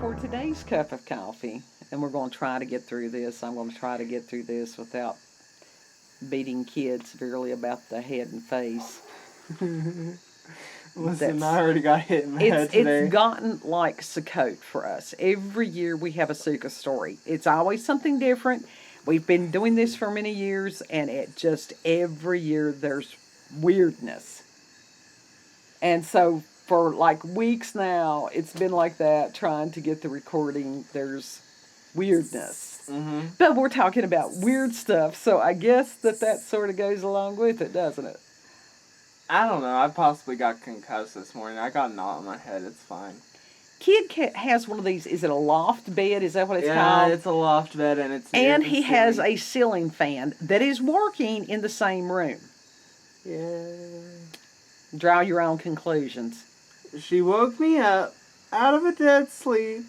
For today's cup of coffee, and we're going to try to get through this. I'm going to try to get through this without beating kids severely about the head and face. Listen, I already got hit in the head today. It's gotten like Sukkot for us. Every year we have a Sukkah story. It's always something different. We've been doing this for many years, and every year there's weirdness. And so for like weeks now, it's been like that, trying to get the recording. There's weirdness. Mm-hmm. But we're talking about weird stuff, so I guess that sort of goes along with it, doesn't it? I don't know. I possibly got concussed this morning. I got a knot on my head. It's fine. Kid has one of these. Is it a loft bed? Is that what it's called? Yeah, it's a loft bed, and it's and he has a ceiling fan that is working in the same room. Yeah. Draw your own conclusions. She woke me up out of a dead sleep,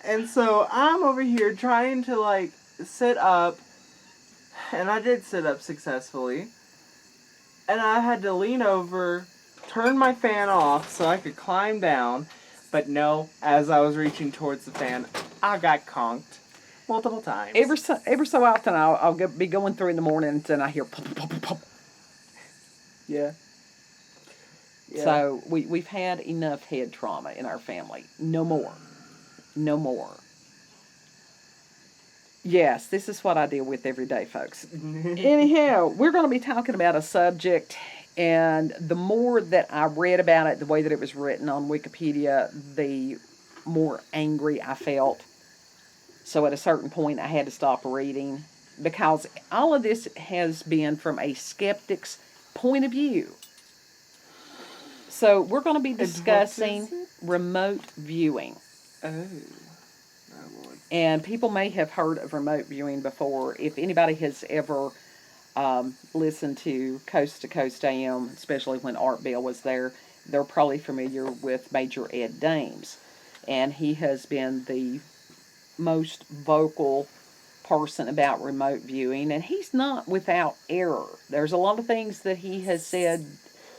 and so I'm over here trying to like sit up, and I did sit up successfully. And I had to lean over, turn my fan off so I could climb down. But no, as I was reaching towards the fan, I got conked multiple times. Every so often, I'll be going through in the mornings and I hear pop, pop, pop, pop. Yeah. So we've had enough head trauma in our family. No more. No more. Yes, this is what I deal with every day, folks. Anyhow, we're going to be talking about a subject, and the more that I read about it, the way that it was written on Wikipedia, the more angry I felt. So at a certain point, I had to stop reading, because all of this has been from a skeptic's point of view. So we're going to be discussing remote viewing. Oh. And people may have heard of remote viewing before. If anybody has ever listened to Coast to Coast AM, especially when Art Bell was there, they're probably familiar with Major Ed Dames. And he has been the most vocal person about remote viewing. And he's not without error. There's a lot of things that he has said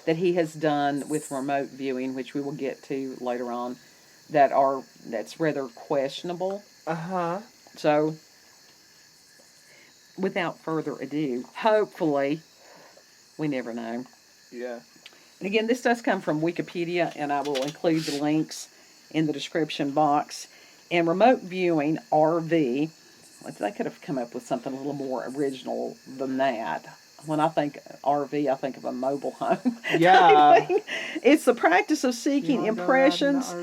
that he has done with remote viewing, which we will get to later on, that's rather questionable. Uh-huh. So, without further ado, hopefully, we never know. Yeah. And again, this does come from Wikipedia, and I will include the links in the description box. And remote viewing, RV, they could have come up with something a little more original than that. When I think RV, I think of a mobile home. Yeah. It's the practice of seeking impressions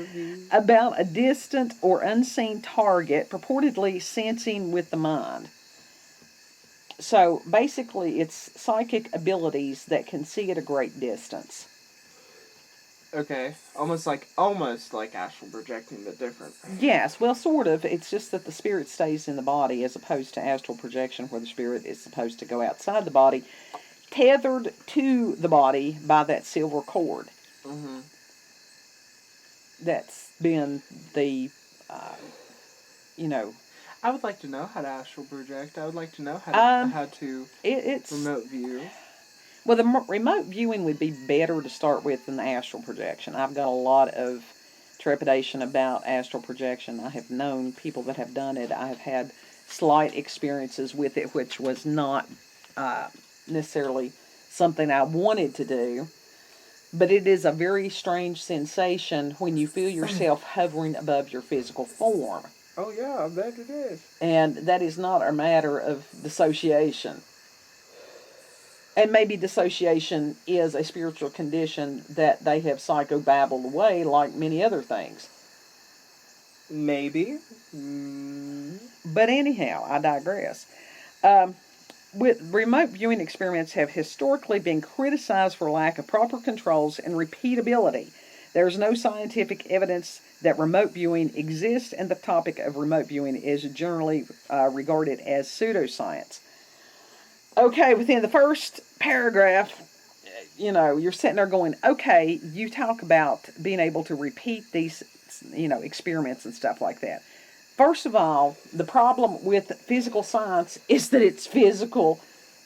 about a distant or unseen target, purportedly sensing with the mind. So basically, it's psychic abilities that can see at a great distance. Okay. Almost like astral projecting, but different. Yes, well, sort of. It's just that the spirit stays in the body as opposed to astral projection, where the spirit is supposed to go outside the body, tethered to the body by that silver cord. Mm-hmm. That's been the, I would like to know how to astral project. I would like to know how to remote view. Well, the remote viewing would be better to start with than the astral projection. I've got a lot of trepidation about astral projection. I have known people that have done it. I have had slight experiences with it, which was not necessarily something I wanted to do. But it is a very strange sensation when you feel yourself hovering above your physical form. Oh, yeah, I bet it is. And that is not a matter of dissociation. And maybe dissociation is a spiritual condition that they have psychobabbled away like many other things. Maybe. But anyhow, I digress. With remote viewing experiments have historically been criticized for lack of proper controls and repeatability. There is no scientific evidence that remote viewing exists, and the topic of remote viewing is generally regarded as pseudoscience. Okay, within the first paragraph, you're sitting there going, okay, you talk about being able to repeat these, experiments and stuff like that. First of all, the problem with physical science is that it's physical.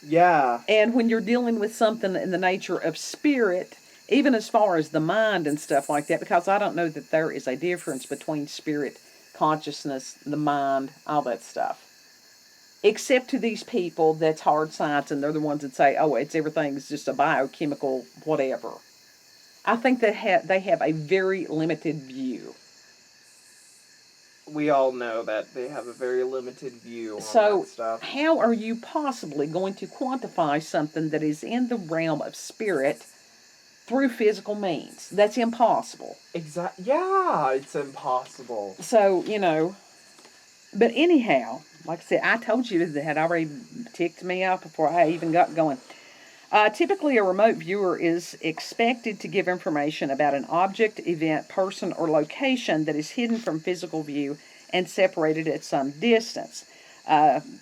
Yeah. And when you're dealing with something in the nature of spirit, even as far as the mind and stuff like that, because I don't know that there is a difference between spirit consciousness, the mind, all that stuff. Except to these people, that's hard science, and they're the ones that say, "Oh, it's everything's just a biochemical whatever." I think that they have a very limited view. We all know that they have a very limited view on So, that stuff. how are you possibly going to quantify something that is in the realm of spirit through physical means? That's impossible. Yeah, it's impossible. So, but anyhow, like I said, I told you that had already ticked me off before I even got going. Typically, a remote viewer is expected to give information about an object, event, person, or location that is hidden from physical view and separated at some distance.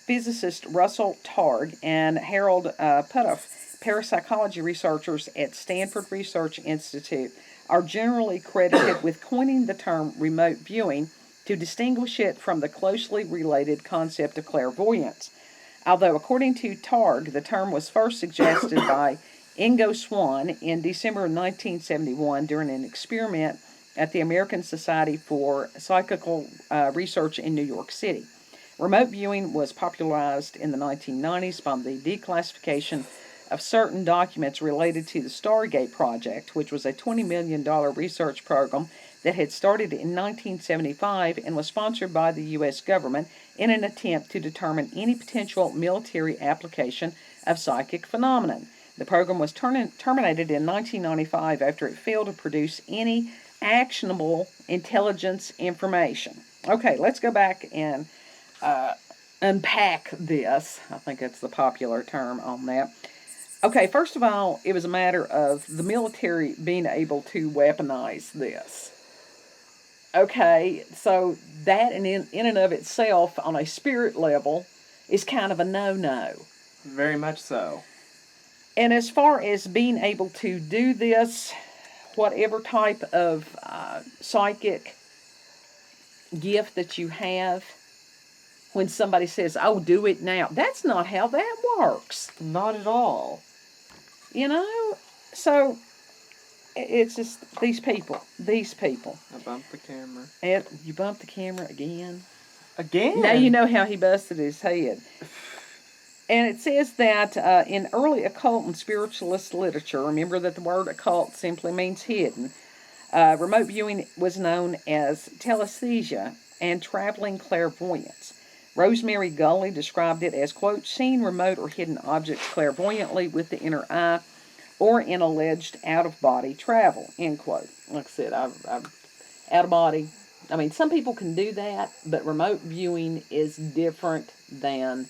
Physicist Russell Targ and Harold Puthoff, parapsychology researchers at Stanford Research Institute, are generally credited with coining the term remote viewing to distinguish it from the closely related concept of clairvoyance. Although, according to Targ, the term was first suggested by Ingo Swann in December of 1971 during an experiment at the American Society for Psychical Research in New York City. Remote viewing was popularized in the 1990s by the declassification of certain documents related to the Stargate Project, which was a $20 million research program that had started in 1975 and was sponsored by the U.S. government in an attempt to determine any potential military application of psychic phenomenon. The program was terminated in 1995 after it failed to produce any actionable intelligence information. Okay, let's go back and unpack this. I think that's the popular term on that. Okay, first of all, it was a matter of the military being able to weaponize this. Okay, so that in and of itself, on a spirit level, is kind of a no-no. Very much so. And as far as being able to do this, whatever type of psychic gift that you have, when somebody says, "Oh, do it now," that's not how that works. Not at all. So it's just these people. I bumped the camera. And you bumped the camera again. Again? Now you know how he busted his head. And it says that in early occult and spiritualist literature, remember that the word occult simply means hidden, remote viewing was known as telesthesia and traveling clairvoyance. Rosemary Gully described it as, quote, seeing remote or hidden objects clairvoyantly with the inner eye or in alleged out-of-body travel, end quote. Like I said, I'm out-of-body. I mean, some people can do that, but remote viewing is different than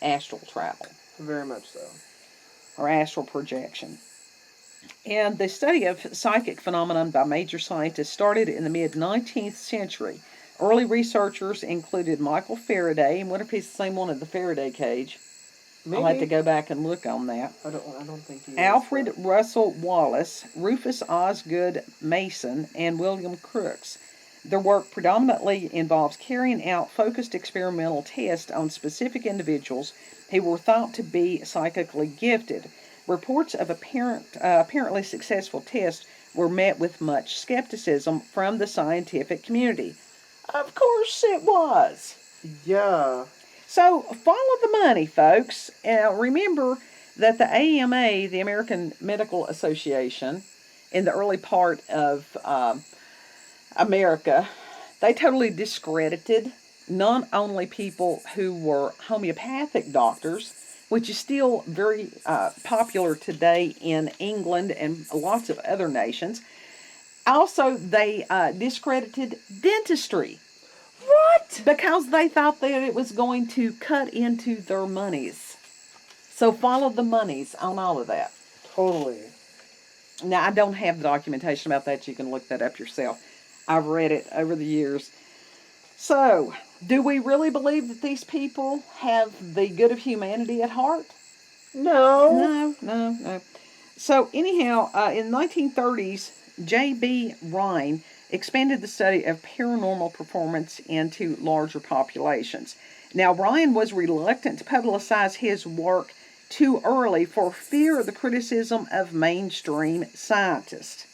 astral travel. Very much so. Or astral projection. And the study of psychic phenomenon by major scientists started in the mid-19th century. Early researchers included Michael Faraday, and what if he's the same one at the Faraday cage? Maybe. I'll have to go back and look on that. I don't think he is. Alfred Russel Wallace, Rufus Osgood Mason, and William Crookes. Their work predominantly involves carrying out focused experimental tests on specific individuals who were thought to be psychically gifted. Reports of apparently successful tests were met with much skepticism from the scientific community. Of course it was. Yeah. So follow the money, folks. Remember that the AMA, the American Medical Association, in the early part of America, they totally discredited not only people who were homeopathic doctors, which is still very popular today in England and lots of other nations. Also, they discredited dentistry. What? Because they thought that it was going to cut into their monies. So follow the monies on all of that. Totally. Now, I don't have the documentation about that. You can look that up yourself. I've read it over the years. So, do we really believe that these people have the good of humanity at heart? No. No. So, anyhow, in the 1930s, J.B. Rhine expanded the study of paranormal performance into larger populations. Now, Ryan was reluctant to publicize his work too early for fear of the criticism of mainstream scientists.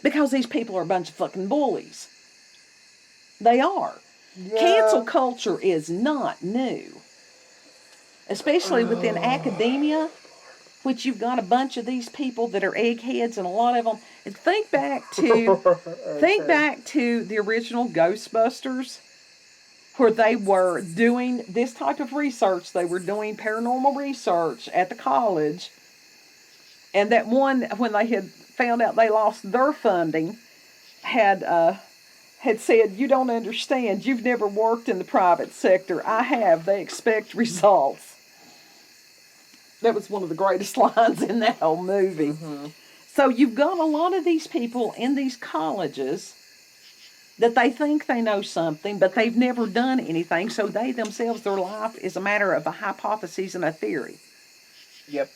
Because these people are a bunch of fucking bullies. They are. Yeah. Cancel culture is not new, especially within academia, which you've got a bunch of these people that are eggheads, and a lot of them. And think back to the original Ghostbusters, where they were doing this type of research. They were doing paranormal research at the college, and that one, when they had found out they lost their funding, had said, "You don't understand. You've never worked in the private sector. I have. They expect results." That was one of the greatest lines in that whole movie. Mm-hmm. So you've got a lot of these people in these colleges that they think they know something, but they've never done anything. So they themselves, their life is a matter of a hypothesis and a theory. Yep.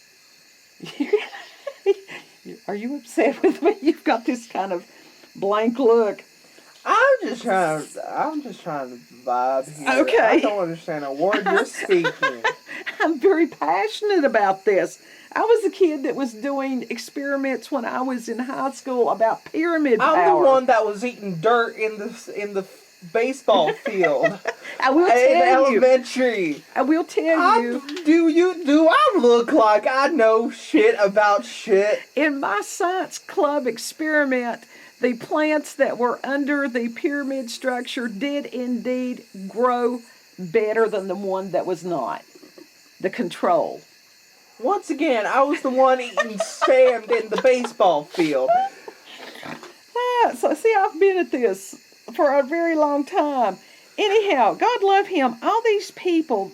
Are you upset with me? You've got this kind of blank look. I'm just trying to vibe here. Okay. I don't understand a word you're speaking. I'm very passionate about this. I was a kid that was doing experiments when I was in high school about pyramid power. I'm the one that was eating dirt in the baseball field. I will tell in you. Elementary. I will tell you. Do I look like I know shit about shit? In my science club experiment, the plants that were under the pyramid structure did indeed grow better than the one that was not. The control. Once again, I was the one eating sand in the baseball field. So see, I've been at this for a very long time. Anyhow, God love him. All these people,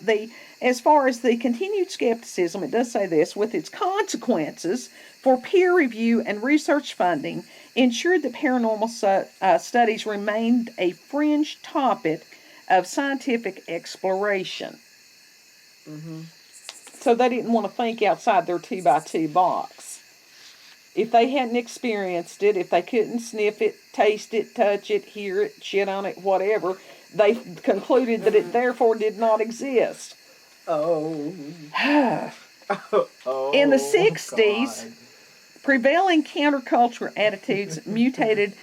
as far as the continued skepticism, it does say this, with its consequences for peer review and research funding, ensured that paranormal studies remained a fringe topic of scientific exploration. Mm-hmm. So they didn't want to think outside their 2x2 box. If they hadn't experienced it, if they couldn't sniff it, taste it, touch it, hear it, shit on it, whatever, they concluded that it therefore did not exist. Oh. In the 60s, God. prevailing counterculture attitudes muted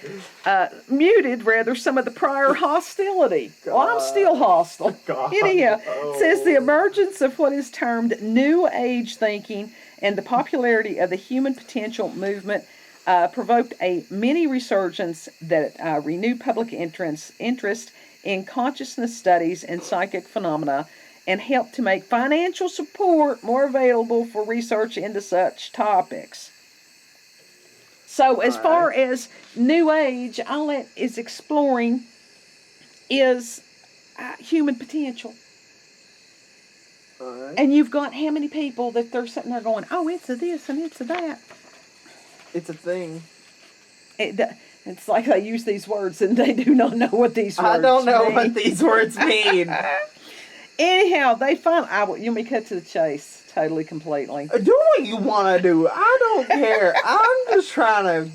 some of the prior hostility. Well, I'm still hostile. God. Anyhow, Oh. it says the emergence of what is termed New Age thinking and the popularity of the human potential movement provoked a mini resurgence that renewed public interest in consciousness studies and psychic phenomena, and helped to make financial support more available for research into such topics. So as far as New Age, all it is exploring is human potential. Right. And you've got how many people that they're sitting there going, oh, it's a this and it's a that. It's a thing. It's like they use these words and they do not know what these words mean. I don't know what these words mean. Anyhow, they finally, you may cut to the chase, totally, completely. Do what you want to do. I don't care. I'm just trying to,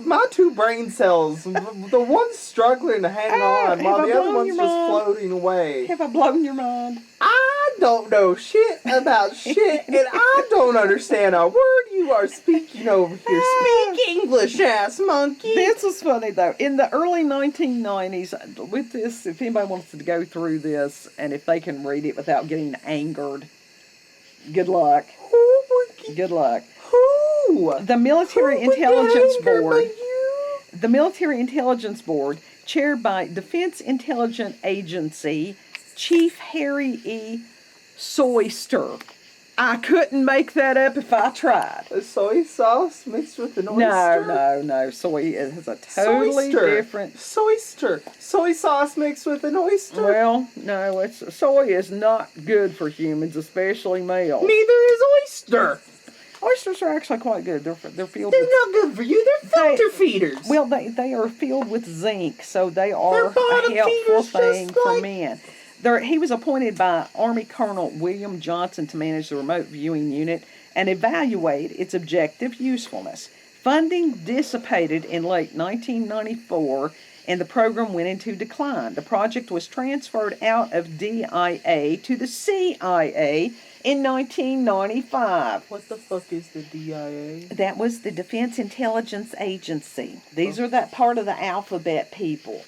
my two brain cells, the one's struggling to hang on while the other one's just floating away. Have I blown your mind? I don't know shit about shit, and I don't understand a word you are speaking over here. Speak English, ass monkey. This was funny, though. In the early 1990s, with this, if anybody wants to go through this, and if they can read it without getting angered, good luck. Good luck. Who? The Military Intelligence Board. The Military Intelligence Board, chaired by Defense Intelligence Agency Chief Harry E. Soyster. I couldn't make that up if I tried. A soy sauce mixed with an oyster? No. Soy is a totally different... Soyster. Soy sauce mixed with an oyster? Well, no, soy is not good for humans, especially males. Neither is oyster. Oysters are actually quite good. They're filled They're with... not good for you. They're filter feeders. Well, they are filled with zinc, so they are a helpful thing for men. He was appointed by Army Colonel William Johnson to manage the remote viewing unit and evaluate its objective usefulness. Funding dissipated in late 1994, and the program went into decline. The project was transferred out of DIA to the CIA in 1995. What the fuck is the DIA? That was the Defense Intelligence Agency. These are that part of the alphabet people.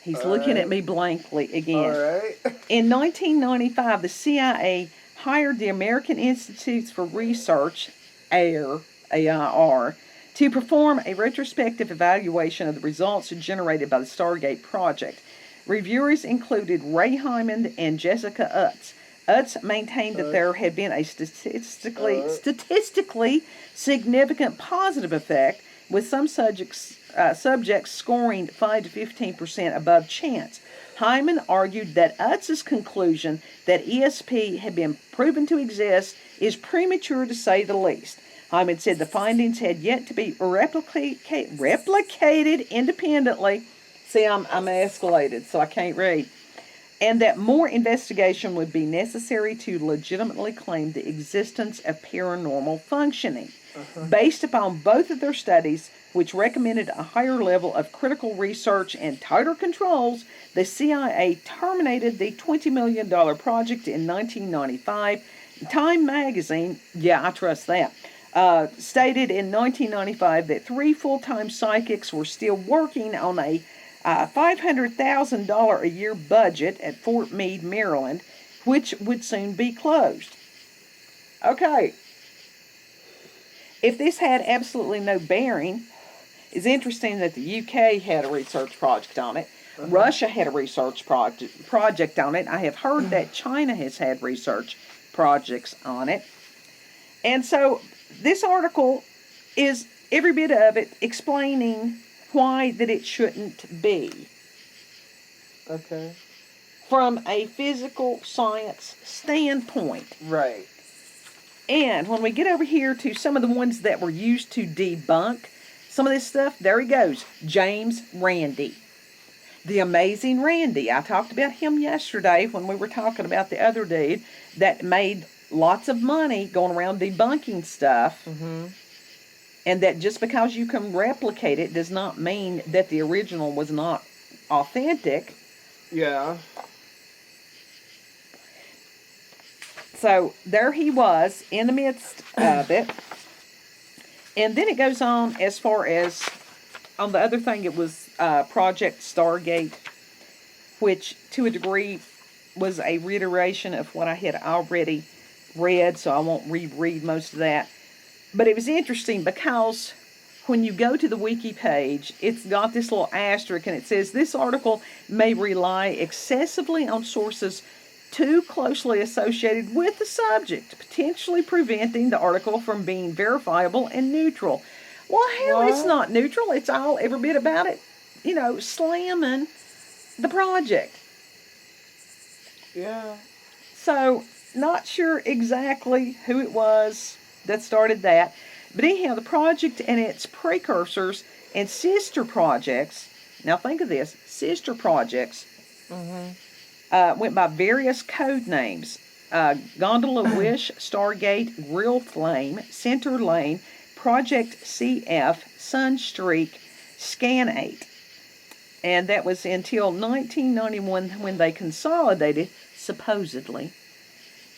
He's All looking at right. me blankly again. All right. In 1995, the CIA hired the American Institutes for Research, AIR, AIR, to perform a retrospective evaluation of the results generated by the Stargate Project. Reviewers included Ray Hyman and Jessica Utz. Utz maintained that there had been a statistically significant positive effect, with some subjects scoring 5 to 15% above chance. Hyman argued that Utz's conclusion that ESP had been proven to exist is premature to say the least. Hyman said the findings had yet to be replicated independently. See, I'm escalated, so I can't read. And that more investigation would be necessary to legitimately claim the existence of paranormal functioning. Based upon both of their studies, which recommended a higher level of critical research and tighter controls, the CIA terminated the $20 million project in 1995. Time magazine, yeah, I trust that, stated in 1995 that 3 full-time psychics were still working on a $500,000 a year budget at Fort Meade, Maryland, which would soon be closed. Okay. If this had absolutely no bearing, it's interesting that the UK had a research project on it. Russia had a research project on it. I have heard that China has had research projects on it. And so this article is every bit of it explaining why that it shouldn't be. Okay. From a physical science standpoint. Right. And when we get over here to some of the ones that were used to debunk some of this stuff, there he goes, James Randi. The amazing Randi. I talked about him yesterday when we were talking about the other dude that made lots of money going around debunking stuff. And that just because you can replicate it does not mean that the original was not authentic. Yeah. So there he was in the midst of it. And then it goes on as far as, on the other thing, it was Project Stargate, which to a degree was a reiteration of what I had already read, so I won't reread most of that. But it was interesting because when you go to the wiki page, it's got this little asterisk and it says, this article may rely excessively on sources too closely associated with the subject, potentially preventing the article from being verifiable and neutral. Well, hell, it's not neutral. It's all, every bit about it, slamming the project. Yeah. So, not sure exactly who it was that started that. But anyhow, the project and its precursors and sister projects, now think of this, sister projects, went by various code names. Gondola Wish, Stargate, Real Flame, Center Lane, Project CF, Sunstreak, Scan 8. And that was until 1991 when they consolidated, supposedly,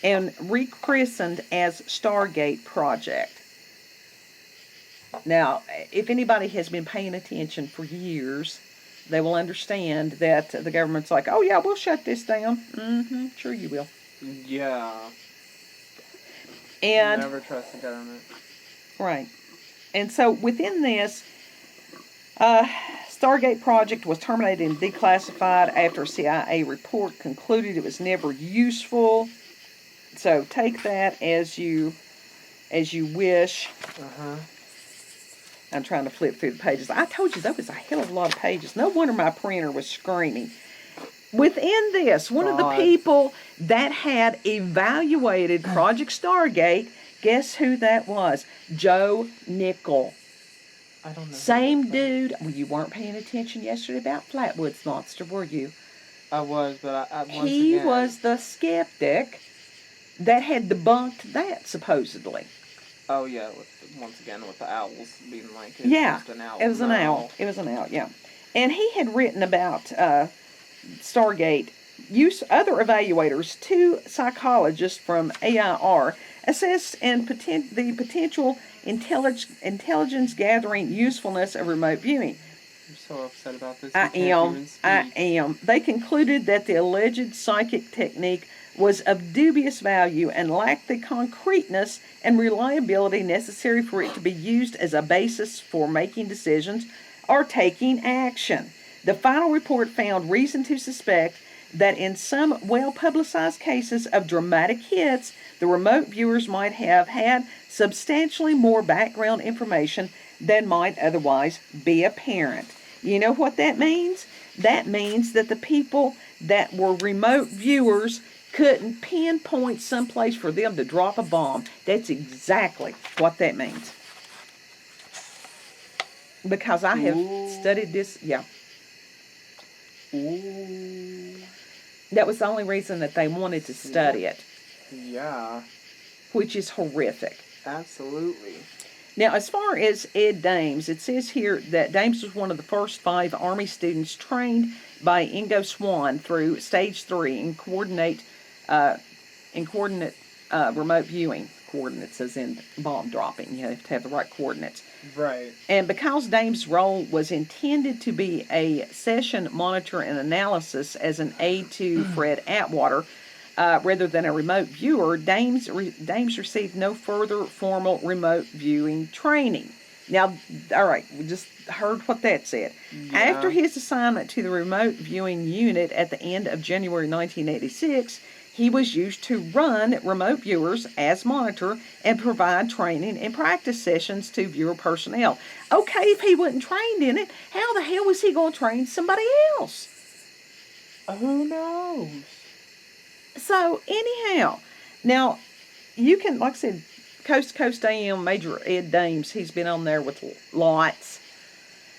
and rechristened as Stargate Project. Now, if anybody has been paying attention for years, they will understand that the government's like, oh yeah, we'll shut this down. Sure you will. Yeah. And never trust the government. Right. And so within this, Stargate Project was terminated and declassified after a CIA report concluded it was never useful. So take that as you wish. I'm trying to flip through the pages. I told you that was a hell of a lot of pages. No wonder my printer was screaming. Within this, one of the people that had evaluated Project Stargate, guess who that was? Joe Nickell. I don't know. Same dude. Well, you weren't paying attention yesterday about Flatwoods Monster, were you? I was, but He was the skeptic that had debunked that, supposedly. Oh, yeah, once again with the owls being like, it's just an owl. It was an owl. It was an owl, yeah. And he had written about Stargate. Other evaluators, 2 psychologists from AIR, assessed the potential intelligence gathering usefulness of remote viewing. I'm so upset about this. I We can't am. even speak. I am. They concluded that the alleged psychic technique was of dubious value and lacked the concreteness and reliability necessary for it to be used as a basis for making decisions or taking action. The final report found reason to suspect that in some well publicized cases of dramatic hits, the remote viewers might have had substantially more background information than might otherwise be apparent. You know what that means? That means that the people that were remote viewers couldn't pinpoint someplace for them to drop a bomb. That's exactly what that means. Because I have studied this, yeah. Ooh. That was the only reason that they wanted to study it, Yeah. which is horrific. Absolutely. Now, as far as Ed Dames, it says here that Dames was one of the first 5 Army students trained by Ingo Swann through Stage 3 in coordinate remote viewing. Coordinates as in bomb dropping. You have to have the right coordinates. Right. And because Dames' role was intended to be a session monitor and analysis as an aid to Fred Atwater, rather than a remote viewer, Dames received no further formal remote viewing training. Now, all right, we just heard what that said. Yeah. After his assignment to the remote viewing unit at the end of January 1986, he was used to run remote viewers as monitor and provide training and practice sessions to viewer personnel. Okay, if he wasn't trained in it, how the hell was he going to train somebody else? Who knows? So, anyhow, now, you can, like I said, Coast to Coast AM, Major Ed Dames, he's been on there with lots.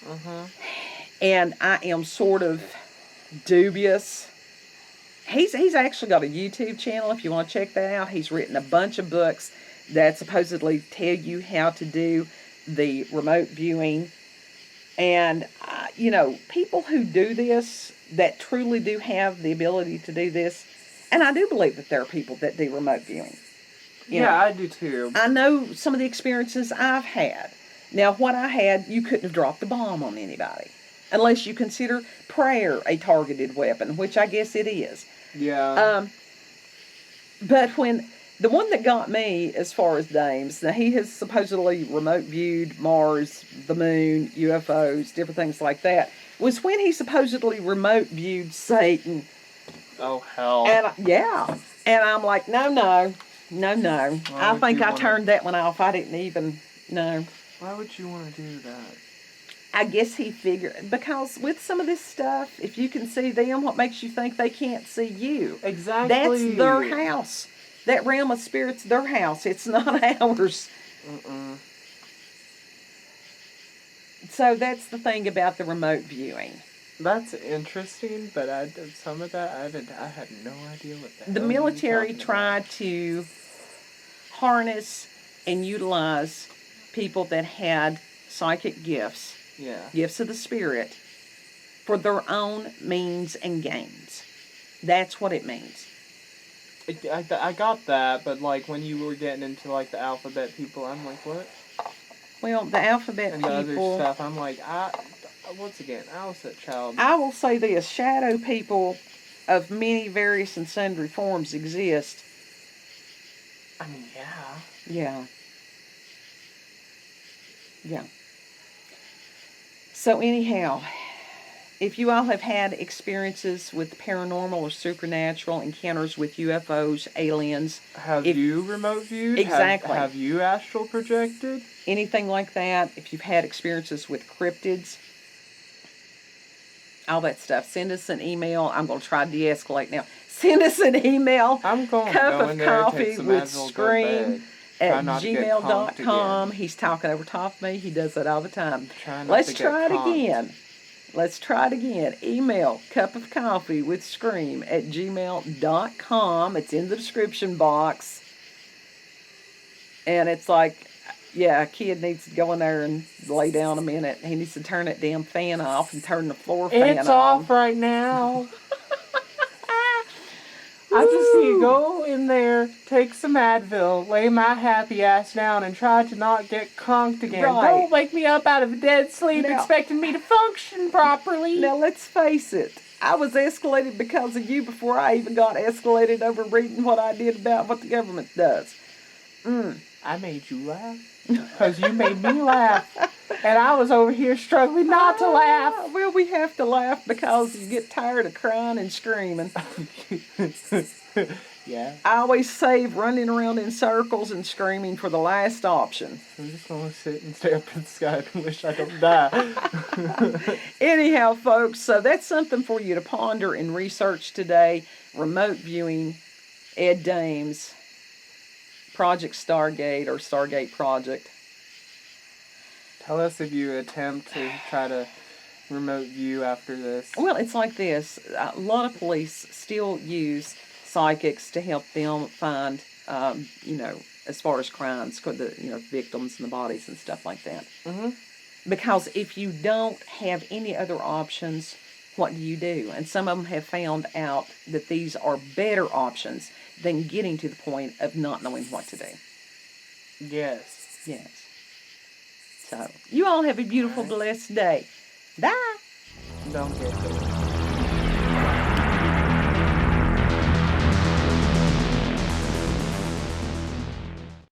Uh-huh. And I am sort of dubious. He's actually got a YouTube channel if you want to check that out. He's written a bunch of books that supposedly tell you how to do the remote viewing. And, people who do this, that truly do have the ability to do this, and I do believe that there are people that do remote viewing. Yeah, I do too. I know some of the experiences I've had. Now, what I had, you couldn't have dropped a bomb on anybody. Unless you consider prayer a targeted weapon, which I guess it is. Yeah. But when the one that got me as far as Dames, now he has supposedly remote viewed Mars, the moon, UFOs, different things like that, was when he supposedly remote viewed Satan. Oh, hell. And I'm like, no. I think I turned that one off. I didn't even know. Why would you want to do that? I guess he figured, because with some of this stuff, if you can see them, what makes you think they can't see you? Exactly. That's their house. That realm of spirit's their house. It's not ours. So that's the thing about the remote viewing. That's interesting, but some of that, I had no idea what the The hell military you were talking tried to harness and utilize people that had psychic gifts, gifts of the spirit, for their own means and gains. That's what it means. I got that, but like when you were getting into like the alphabet people, I'm like, what? Well, the alphabet and people... And the other stuff, I'm like, once again, I was that child. I will say this, shadow people of many various and sundry forms exist. I mean, yeah. Yeah. Yeah. So anyhow, if you all have had experiences with paranormal or supernatural encounters with UFOs, aliens... Have you remote viewed? Exactly. Have you astral projected? Anything like that, if you've had experiences with cryptids, all that stuff, send us an email. I'm going to try to de-escalate now. Send us an email. I'm going Cup to of coffee with scream at gmail.com. He's talking over top of me. He does that all the time. Let's try it again. Let's try it again. Email cupofcoffeewithscream at gmail.com. It's in the description box. And it's like, yeah, a kid needs to go in there and lay down a minute. He needs to turn that damn fan off and turn the floor fan on. It's off right now. I just need to go in there, take some Advil, lay my happy ass down, and try to not get conked again. Right. Don't wake me up out of a dead sleep Now- expecting me to function properly. Now, let's face it. I was escalated because of you before I even got escalated over reading what I did about what the government does. I made you laugh. Because you made me laugh. And I was over here struggling not to laugh. Well, we have to laugh because you get tired of crying and screaming. Yeah. I always save running around in circles and screaming for the last option. I'm just going to sit and stare up at the sky and wish I could die. Anyhow, folks, so that's something for you to ponder and research today. Remote viewing, Ed Dames, Project Stargate or Stargate Project. Tell us if you attempt to try to remote view after this. Well, it's like this. A lot of police still use psychics to help them find, as far as crimes, the victims and the bodies and stuff like that. Mm-hmm. Because if you don't have any other options, what do? And some of them have found out that these are better options than getting to the point of not knowing what to do. Yes. Yes. So, you all have a beautiful, blessed day. Bye. Don't get there.